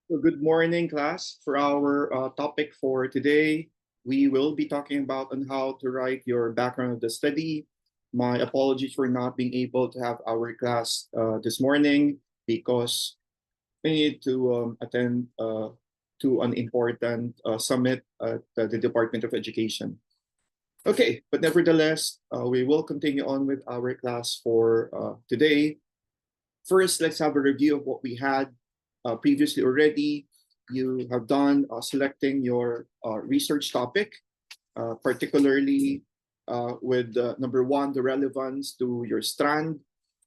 Well, good morning, class. For our topic for today, we will be talking about on how to write your background of the study. My apologies for not being able to have our class this morning because I need to attend to an important summit at the Department of Education. Okay, but nevertheless, we will continue on with our class for today. First, let's have a review of what we had previously already. You have done selecting your research topic, particularly with number one, the relevance to your strand.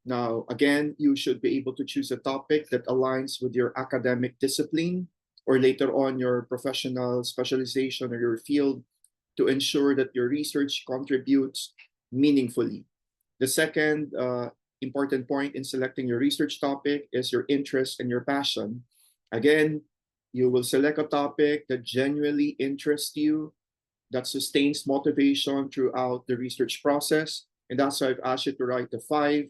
Now, again, you should be able to choose a topic that aligns with your academic discipline or later on your professional specialization or your field to ensure that your research contributes meaningfully. The second important point in selecting your research topic is your interest and your passion. Again, you will select a topic that genuinely interests you, that sustains motivation throughout the research process. And that's why I've asked you to write the five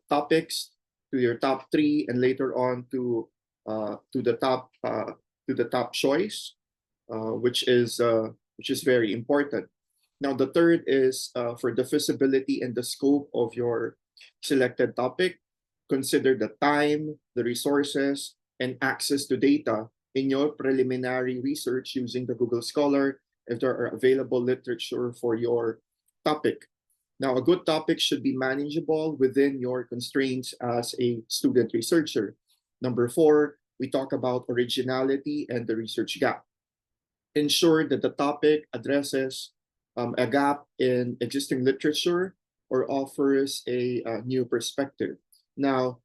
topics to your top three, and later on to the top choice, which is very important. Now, the third is for the feasibility and the scope of your selected topic. Consider the time, the resources, and access to data in your preliminary research using the Google Scholar if there are available literature for your topic. Now, a good topic should be manageable within your constraints as a student researcher. Number four, we talk about originality and the research gap. Ensure that the topic addresses a gap in existing literature or offers a new perspective. Now,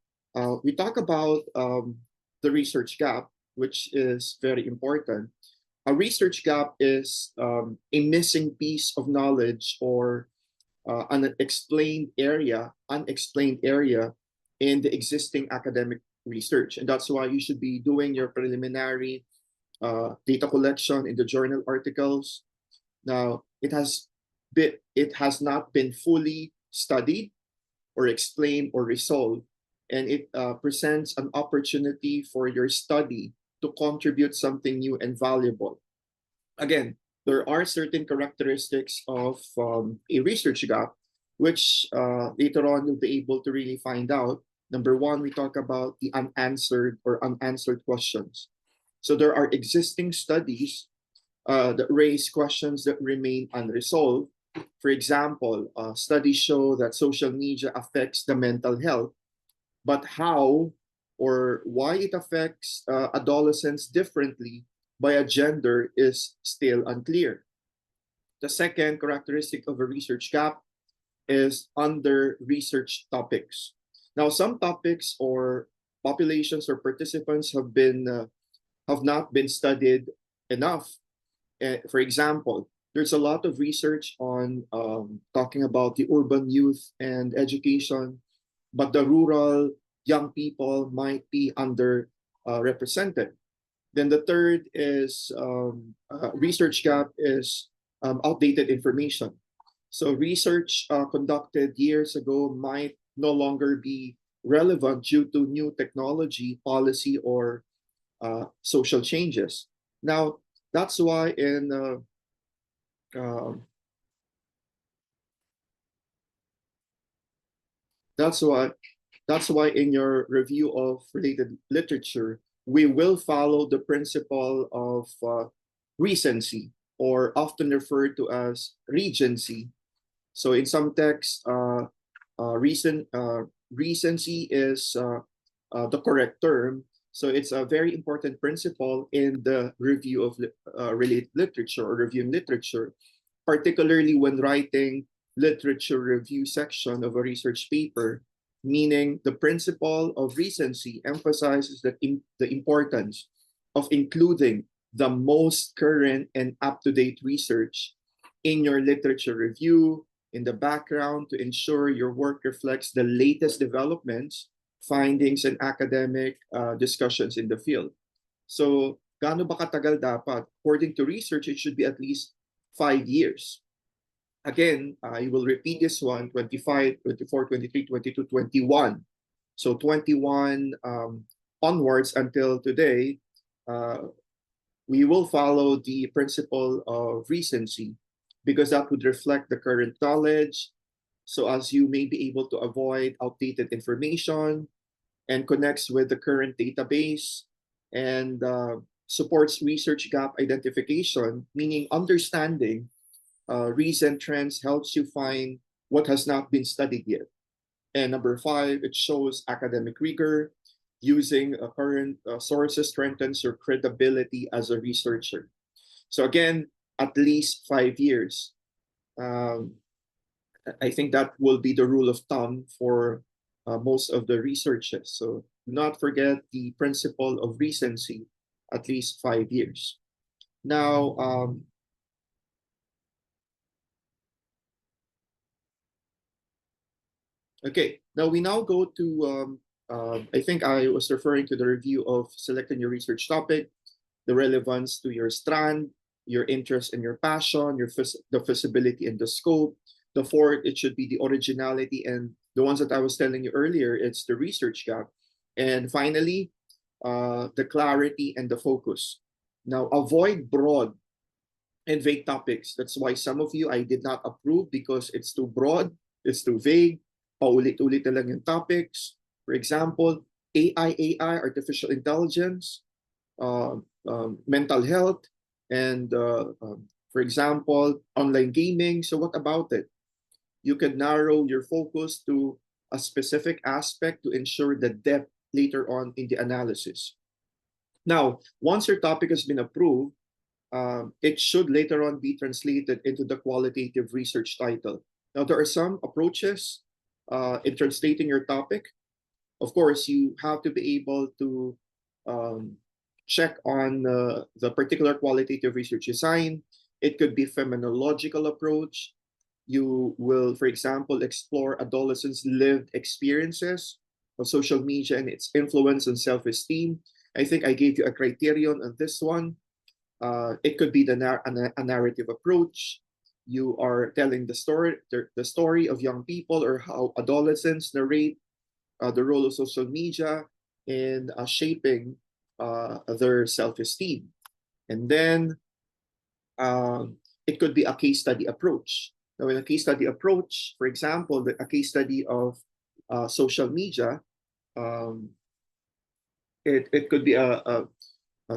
we talk about the research gap, which is very important. A research gap is a missing piece of knowledge or unexplained area in the existing academic research. And that's why you should be doing your preliminary data collection in the journal articles. Now, it has not been fully studied or explained or resolved, and it presents an opportunity for your study to contribute something new and valuable. Again, there are certain characteristics of a research gap, which later on you'll be able to really find out. Number one, we talk about the unanswered questions. So there are existing studies that raise questions that remain unresolved. For example, studies show that social media affects the mental health, but how or why it affects adolescents differently by a gender is still unclear. The second characteristic of a research gap is under research topics. Now, some topics or populations or participants have not been studied enough. For example, there's a lot of research on talking about the urban youth and education, but the rural young people might be under represented. Then the third is research gap is outdated information. So research conducted years ago might no longer be relevant due to new technology, policy, or social changes. Now, that's why in uh, that's why that's why in your review of related literature, we will follow the principle of recency, or often referred to as regency. So in some texts, recency is the correct term. So it's a very important principle in the review of related literature or reviewing literature, particularly when writing literature review section of a research paper, meaning the principle of recency emphasizes the importance of including the most current and up-to-date research in your literature review, in the background, to ensure your work reflects the latest developments, findings, and academic discussions in the field. So, gaano ba katagal dapat? According to research, it should be at least 5 years. Again, I will repeat this one: 25, 24, 23, 22, 21. So 21 onwards until today, we will follow the principle of recency because that would reflect the current knowledge. So as you may be able to avoid outdated information and connects with the current database and supports research gap identification, meaning understanding recent trends helps you find what has not been studied yet. And number five, it shows academic rigor. Using current sources strengthens your credibility as a researcher. So again, at least 5 years. Um, I think that will be the rule of thumb for most of the researchers. So do not forget the principle of recency, at least 5 years. Now, okay, now we now go to, I think I was referring to the review of selecting your research topic, the relevance to your strand, your interest and your passion, the feasibility and the scope. The fourth, it should be the originality, and the ones that I was telling you earlier, it's the research gap. And finally, the clarity and the focus. Now, avoid broad and vague topics. That's why some of you I did not approve because it's too broad, it's too vague, paulit-ulit na lang yung topics. For example, AI, artificial intelligence, mental health, and for example, online gaming. So what about it? You can narrow your focus to a specific aspect to ensure the depth later on in the analysis. Now, once your topic has been approved, it should later on be translated into the qualitative research title. Now, there are some approaches in translating your topic. Of course, you have to be able to check on the particular qualitative research design. It could be phenomenological approach. You will, for example, explore adolescents' lived experiences of social media and its influence on self-esteem. I think I gave you a criterion on this one. It could be a narrative approach. You are telling the story of young people or how adolescents narrate the role of social media in shaping their self-esteem. And then it could be a case study approach. Now, in a case study approach, for example, a case study of social media, um, it could be a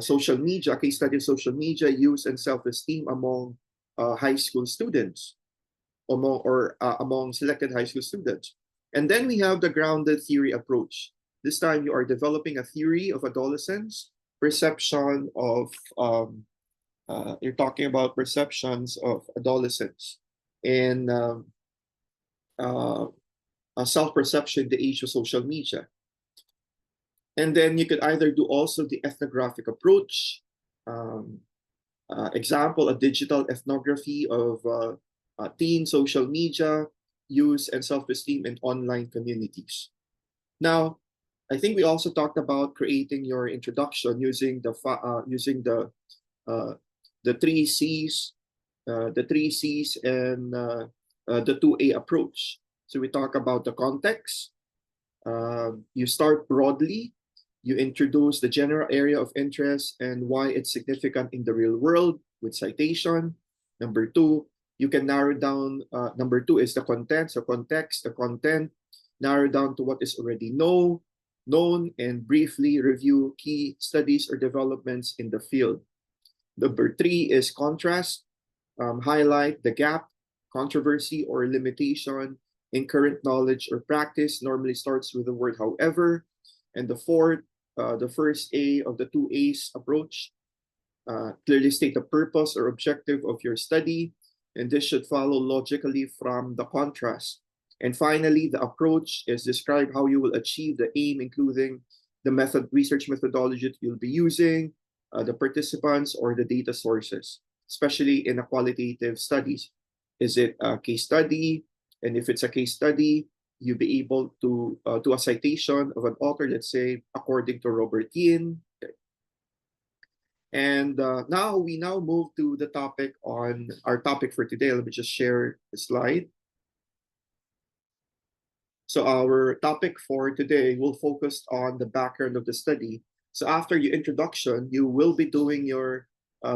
social media, a case study of social media use and self-esteem among high school students, among selected high school students. And then we have the grounded theory approach. This time you are developing a theory of adolescence, perception of, you're talking about perceptions of adolescence and self-perception, the age of social media. And then you could either do also the ethnographic approach, example, a digital ethnography of teen social media use and self-esteem in online communities. Now, I think we also talked about creating your introduction using the three C's, and the 2A approach. So we talk about the context. You start broadly. You introduce the general area of interest and why it's significant in the real world with citation. Number two, you can narrow down. Number two is the content. So context, the content, narrow down to what is already known, and briefly review key studies or developments in the field. Number three is contrast. Highlight the gap, controversy, or limitation in current knowledge or practice. Normally starts with the word however. And the fourth, the first A of the 2A's approach, clearly state the purpose or objective of your study, and this should follow logically from the contrast. And finally, the approach is describe how you will achieve the aim, including the research methodology that you'll be using, the participants, or the data sources, especially in a qualitative studies. Is it a case study? And if it's a case study, you'll be able to do a citation of an author, let's say, according to Robert Yin. Okay. And now we move to the topic on our topic for today. Let me just share the slide. So our topic for today will focus on the background of the study. So after your introduction, you will be doing your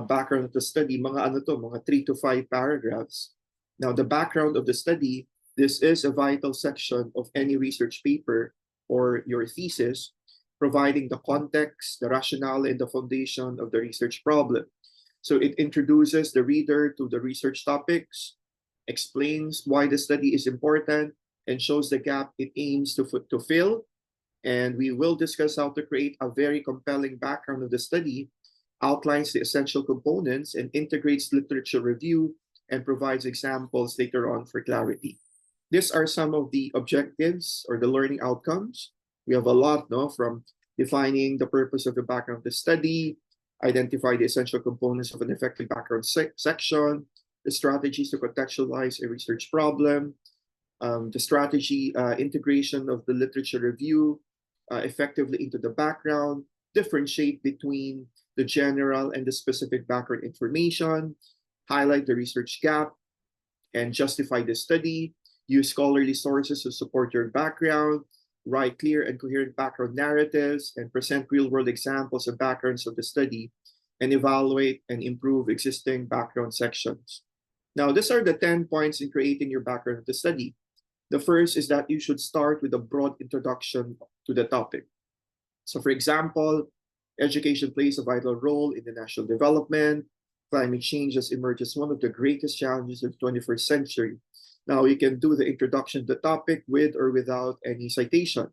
background of the study, mga ano to, mga 3 to 5 paragraphs. Now, the background of the study, this is a vital section of any research paper or your thesis, providing the context, the rationale, and the foundation of the research problem. So it introduces the reader to the research topics, explains why the study is important, and shows the gap it aims to fill. And we will discuss how to create a very compelling background of the study, outlines the essential components, and integrates literature review and provides examples later on for clarity. These are some of the objectives or the learning outcomes. We have a lot, no, from defining the purpose of the background of the study, identify the essential components of an effective background section, the strategies to contextualize a research problem, the strategy integration of the literature review effectively into the background, differentiate between the general and the specific background information, highlight the research gap, and justify the study, use scholarly sources to support your background, write clear and coherent background narratives, and present real-world examples and backgrounds of the study, and evaluate and improve existing background sections. Now, these are the 10 points in creating your background of the study. The first is that you should start with a broad introduction to the topic. So for example, education plays a vital role in the national development. Climate change has emerged as one of the greatest challenges of the 21st century. Now you can do the introduction to the topic with or without any citation.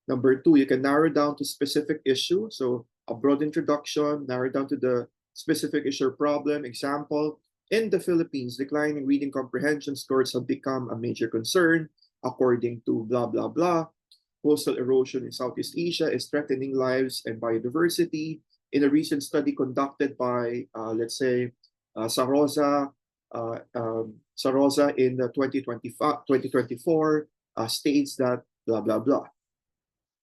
Number two, you can narrow down to specific issue. So a broad introduction, narrow down to the specific issue or problem. Example, in the Philippines, declining reading comprehension scores have become a major concern, according to blah, blah, blah. Coastal erosion in Southeast Asia is threatening lives and biodiversity. In a recent study conducted by, let's say, Sarosa in the 2024 states that blah, blah, blah.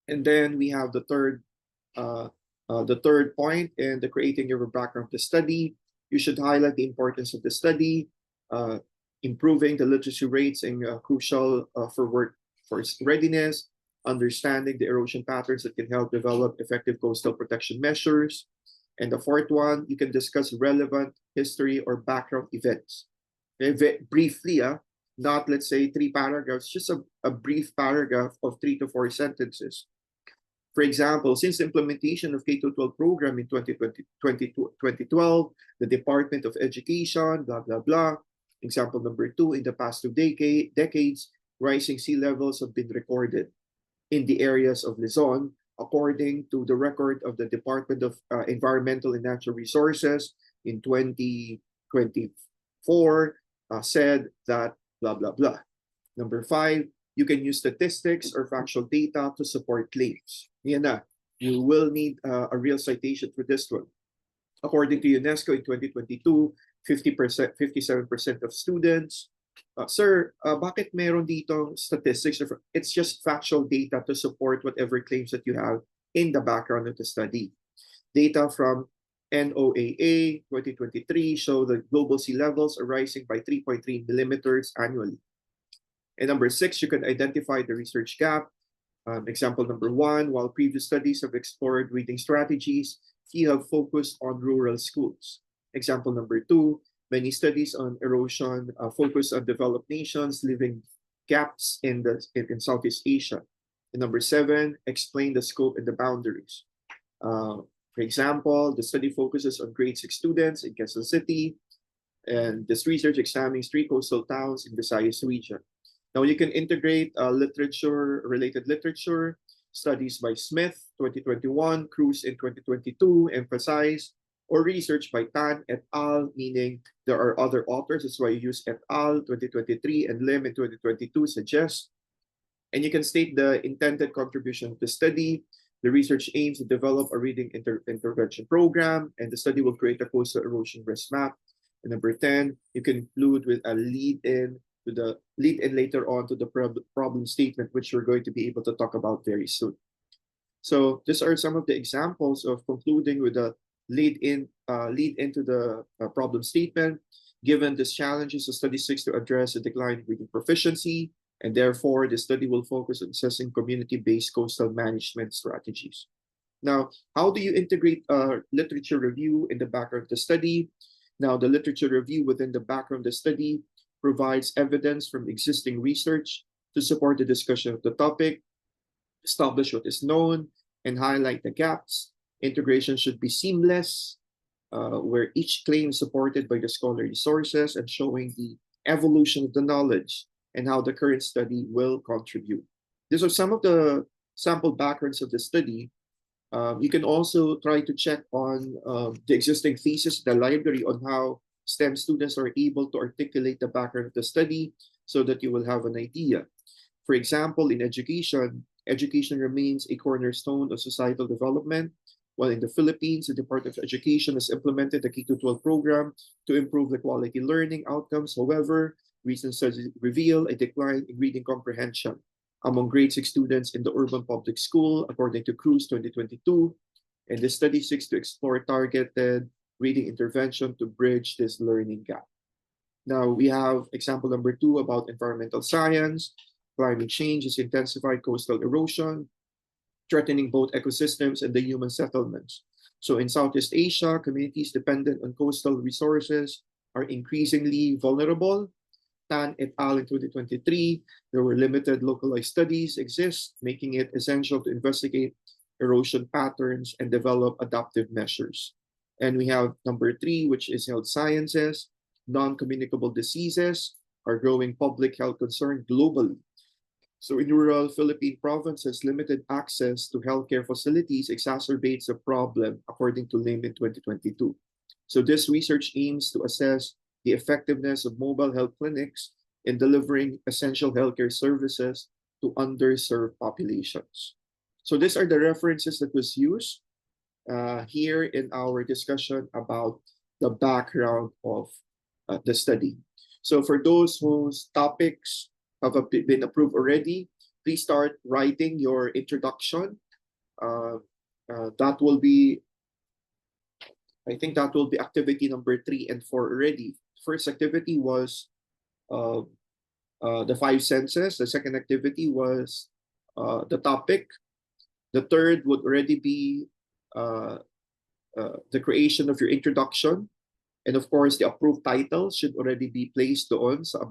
And then we have the third point in the creating your background of the study. You should highlight the importance of the study, improving the literacy rates and crucial for workforce readiness, understanding the erosion patterns that can help develop effective coastal protection measures. And the fourth one, you can discuss relevant history or background events. Okay, briefly, not let's say 3 paragraphs, just a brief paragraph of 3 to 4 sentences. For example, since the implementation of K-12 program in 2012, the Department of Education, blah, blah, blah. Example number 2, in the past 2 decades, rising sea levels have been recorded in the areas of Luzon, according to the record of the Department of Environmental and Natural Resources in 2024, said that blah, blah, blah. Number 5, you can use statistics or factual data to support claims. Yan na. You will need a real citation for this one. According to UNESCO in 2022, 57% of students. Sir, bakit meron dito statistics? It's just factual data to support whatever claims that you have in the background of the study. Data from NOAA 2023 show that global sea levels are rising by 3.3 millimeters annually. And number 6, you can identify the research gap. Example number 1, while previous studies have explored reading strategies, few have focused on rural schools. Example number 2, many studies on erosion focus on developed nations living gaps in Southeast Asia. And number 7, explain the scope and the boundaries. For example, the study focuses on grade 6 students in Quezon City, and this research examines 3 coastal towns in Visayas region. Now you can integrate related literature, studies by Smith, 2021, Cruz in 2022, emphasize, or research by Tan et al., meaning there are other authors. That's why you use et al. 2023 and Lim in 2022 suggest. And you can state the intended contribution of the study. The research aims to develop a reading intervention program, and the study will create a coastal erosion risk map. And number 10, you can include with a lead-in later on to the problem statement, which we're going to be able to talk about very soon. So these are some of the examples of concluding with a lead into the problem statement. Given these challenges, the study seeks to address the decline in reading proficiency And therefore, the study will focus on assessing community-based coastal management strategies. Now, how do you integrate literature review in the background of the study? Now, the literature review within the background of the study provides evidence from existing research to support the discussion of the topic, establish what is known, and highlight the gaps. Integration should be seamless, where each claim is supported by the scholarly sources and showing the evolution of the knowledge and how the current study will contribute. These are some of the sample backgrounds of the study. You can also try to check on the existing thesis in the library on how STEM students are able to articulate the background of the study so that you will have an idea. For example, in education, education remains a cornerstone of societal development, while in the Philippines, the Department of Education has implemented the K-12 program to improve the quality learning outcomes. However, recent studies reveal a decline in reading comprehension among grade 6 students in the urban public school, according to Cruz 2022. And this study seeks to explore targeted reading intervention to bridge this learning gap. Now, we have example number 2 about environmental science. Climate change has intensified coastal erosion, threatening both ecosystems and the human settlements. So in Southeast Asia, communities dependent on coastal resources are increasingly vulnerable. Tan et al. In 2023, there were limited localized studies exist, making it essential to investigate erosion patterns and develop adaptive measures. And we have number 3, which is health sciences. Non-communicable diseases are growing public health concern globally. So in rural Philippine provinces, limited access to healthcare facilities exacerbates the problem, according to LIM in 2022. So this research aims to assess the effectiveness of mobile health clinics in delivering essential healthcare services to underserved populations. So these are the references that was used here in our discussion about the background of the study. So for those whose topics have been approved already, please start writing your introduction. That will be, I think that will be activity number 3 and 4 already. First activity was the 5 senses. The second activity was the topic. The third would already be the creation of your introduction. And of course, the approved title should already be placed doon sa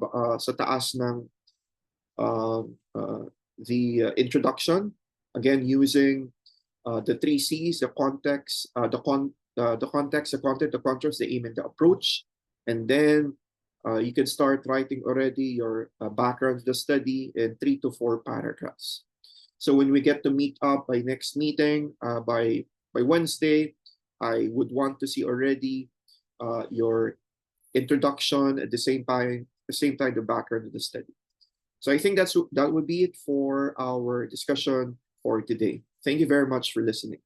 taas ng the introduction, again using the 3 C's: the context, the context, the content, the contrast, the aim, and the approach. And then you can start writing already your background of the study in 3 to 4 paragraphs. So when we get to meet up by next meeting, by Wednesday, I would want to see already your introduction at the same time the background of the study. So I think that would be it for our discussion for today. Thank you very much for listening.